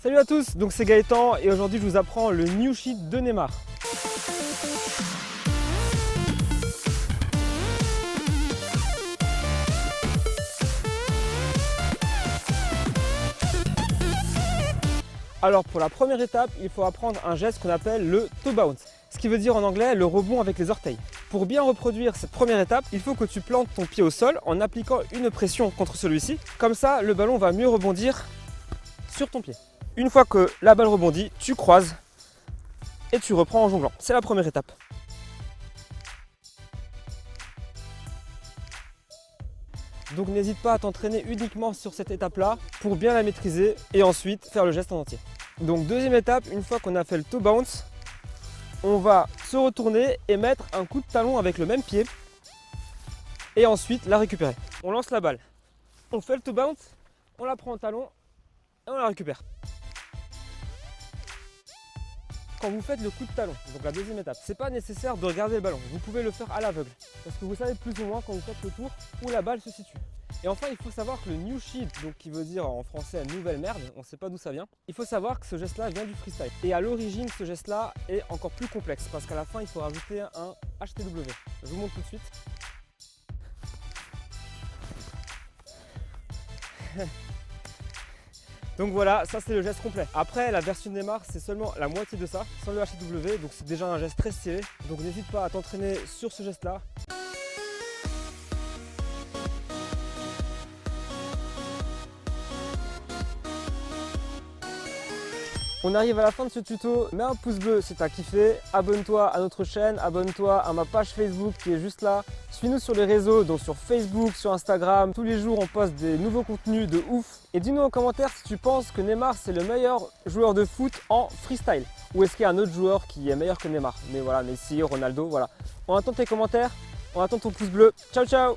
Salut à tous, donc c'est Gaëtan et aujourd'hui je vous apprends le new sheet de Neymar. Alors pour la première étape, il faut apprendre un geste qu'on appelle le toe bounce, ce qui veut dire en anglais le rebond avec les orteils. Pour bien reproduire cette première étape, il faut que tu plantes ton pied au sol en appliquant une pression contre celui-ci. Comme ça, le ballon va mieux rebondir sur ton pied. Une fois que la balle rebondit, tu croises et tu reprends en jonglant. C'est la première étape. Donc n'hésite pas à t'entraîner uniquement sur cette étape-là pour bien la maîtriser et ensuite faire le geste en entier. Donc deuxième étape, une fois qu'on a fait le toe bounce, on va se retourner et mettre un coup de talon avec le même pied et ensuite la récupérer. On lance la balle, on fait le toe bounce, on la prend en talon et on la récupère. Quand vous faites le coup de talon, donc la deuxième étape, c'est pas nécessaire de regarder le ballon, vous pouvez le faire à l'aveugle parce que vous savez plus ou moins quand vous faites le tour où la balle se situe. Et enfin, il faut savoir que le new sheet, donc qui veut dire en français nouvelle merde, on ne sait pas d'où ça vient, il faut savoir que ce geste-là vient du freestyle. Et à l'origine, ce geste-là est encore plus complexe parce qu'à la fin, il faut rajouter un HTW. Je vous montre tout de suite. Donc voilà, ça c'est le geste complet. Après, la version Neymar, c'est seulement la moitié de ça, sans le HTW, donc c'est déjà un geste très stylé. Donc n'hésite pas à t'entraîner sur ce geste-là. On arrive à la fin de ce tuto, mets un pouce bleu si t'as kiffé, abonne-toi à notre chaîne, abonne-toi à ma page Facebook qui est juste là. Suis-nous sur les réseaux, donc sur Facebook, sur Instagram, tous les jours on poste des nouveaux contenus de ouf. Et dis-nous en commentaire si tu penses que Neymar c'est le meilleur joueur de foot en freestyle. Ou est-ce qu'il y a un autre joueur qui est meilleur que Neymar? Mais voilà, Messi, Ronaldo, voilà. On attend tes commentaires, on attend ton pouce bleu. Ciao ciao!